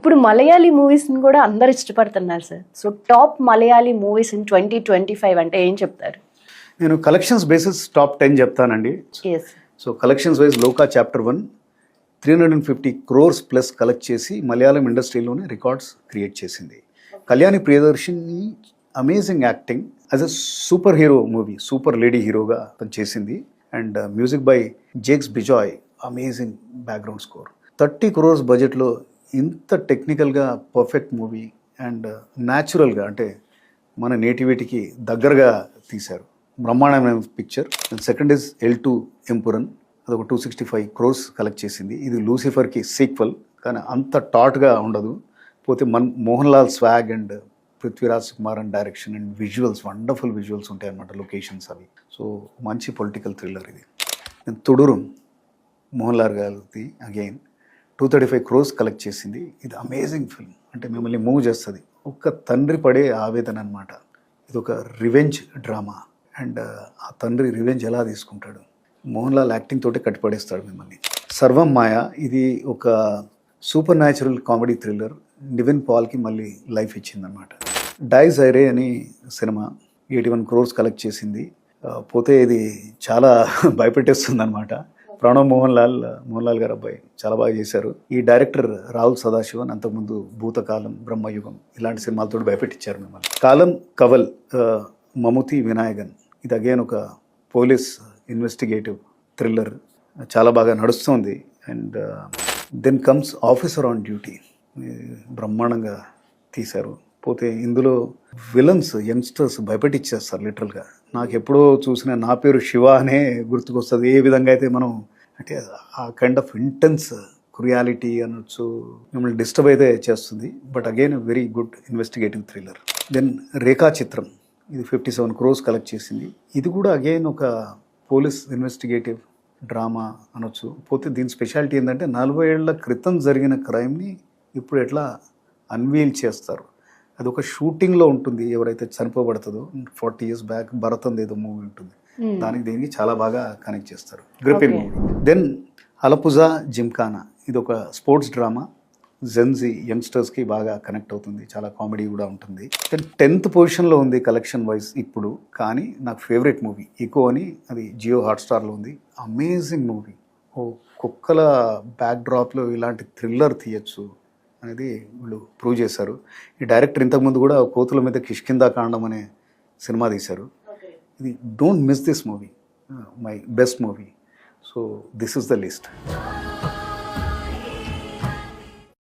ఇప్పుడు మలయాళీ మూవీస్ని కూడా అందరు ఇష్టపడుతున్నారు sir. So top Malayali movies in 2025 అంటే ఏం చెప్తారు? నేను కలెక్షన్స్ బేసిస్ టాప్ 10 చెప్తానండి. ఎస్. సో కలెక్షన్స్ వైజ్ లోకా చాప్టర్ 1 350 crores ప్లస్ కలెక్ట్ చేసి మలయాళం ఇండస్ట్రీలోనే రికార్డ్స్ క్రియేట్ చేసింది. Kalyani Priyadarshini amazing acting as a super hero movie, super lady హీరోగా తను చేసింది. And music by Jakes Bejoy, amazing background score. 30 crores బడ్జెట్లో ఇంత టెక్నికల్గా పర్ఫెక్ట్ మూవీ అండ్ న్యాచురల్గా అంటే మన నేటివిటీకి దగ్గరగా తీశారు. బ్రహ్మాండమైన పిక్చర్. సెకండ్ ఇస్ L2 ఎంపురన్, అదొక 265 crores కలెక్ట్ చేసింది. ఇది లూసిఫర్కి సీక్వెల్, కానీ అంత టాట్గా ఉండదు. పోతే Mohan Lal swag and Prithviraj Kumar and direction and visuals, wonderful visuals ఉంటాయి అన్నమాట, లొకేషన్స్ అవి. సో మంచి పొలిటికల్ థ్రిల్లర్ ఇది. తుడురు మోహన్ లాల్ గారిది అగైన్ 235 crores కలెక్ట్ చేసింది. ఇది అమేజింగ్ ఫిల్మ్, అంటే మిమ్మల్ని మూవ్ చేస్తుంది. ఒక్క తండ్రి పడే ఆవేదన అనమాట. ఇది ఒక రివెంజ్ డ్రామా అండ్ ఆ తండ్రి రివెంజ్ ఎలా తీసుకుంటాడు, మోహన్ లాల్ యాక్టింగ్ తోటే కట్టిపడేస్తాడు మిమ్మల్ని. సర్వం మాయ, ఇది ఒక supernatural comedy thriller. Nivin పాల్కి మళ్ళీ లైఫ్ ఇచ్చిందనమాట. డైజ్ ఐరే అని సినిమా 81 crores కలెక్ట్ చేసింది. పోతే ఇది చాలా భయపెట్టేస్తుంది అనమాట. ప్రణవ్ మోహన్ లాల్ గారు అబ్బాయి చాలా బాగా చేశారు. ఈ డైరెక్టర్ రాహుల్ సదాశివన్ అంతకుముందు భూతకాలం, బ్రహ్మయుగం ఇలాంటి సినిమాలతో భయపెట్టించారు మిమ్మల్ని. కాలం కవల్ మముతి వినాయగన్, ఇది అగైన్ ఒక పోలీస్ ఇన్వెస్టిగేటివ్ థ్రిల్లర్, చాలా బాగా నడుస్తుంది. And then comes officer on duty, బ్రహ్మాండంగా తీశారు. పోతే ఇందులో విలన్స్ యంగ్స్టర్స్ భయపెట్టిచ్చేస్తారు లిటరల్గా. నాకు ఎప్పుడో చూసిన నా పేరు శివ అనే గుర్తుకొస్తుంది. ఏ విధంగా అయితే మనం అంటే ఆ కైండ్ ఆఫ్ ఇంటెన్స్ క్రుయాలిటీ అనొచ్చు, మిమ్మల్ని డిస్టర్బ్ అయితే చేస్తుంది. But again very good investigative thriller. Then Rekhachithram, ఇది 57 crores కలెక్ట్ చేసింది. ఇది కూడా అగైన్ ఒక పోలీస్ ఇన్వెస్టిగేటివ్ డ్రామా అనొచ్చు. పోతే దీని స్పెషాలిటీ ఏంటంటే 40 ఏళ్ల క్రితం జరిగిన క్రైమ్ని ఇప్పుడు ఎట్లా అన్వీల్ చేస్తారు. అది ఒక షూటింగ్లో ఉంటుంది. ఎవరైతే చనిపోబడుతుందో 40 years బ్యాక్ భరత్ ఏదో మూవీ ఉంటుంది, దానికి దీనికి చాలా బాగా కనెక్ట్ చేస్తారు. Gripping movie. దెన్ అలపుజా జిమ్ఖానా, ఇది ఒక స్పోర్ట్స్ డ్రామా. జెన్జీ యంగ్స్టర్స్కి బాగా కనెక్ట్ అవుతుంది, చాలా కామెడీ కూడా ఉంటుంది. దెన్ 10th పొజిషన్లో ఉంది కలెక్షన్ వైజ్ ఇప్పుడు, కానీ నాకు ఫేవరెట్ మూవీ ఈకో అని, అది జియో హాట్స్టార్లో ఉంది. Amazing movie. ఓ కుక్కల బ్యాక్డ్రాప్లో ఇలాంటి థ్రిల్లర్ తీయచ్చు అనేది వీళ్ళు ప్రూవ్ చేశారు. ఈ డైరెక్టర్ ఇంతకుముందు కూడా కోతుల మీద కిష్కిందా కాండం అనే సినిమా తీశారు. ఇది don't miss this movie, my best movie. So this is the list.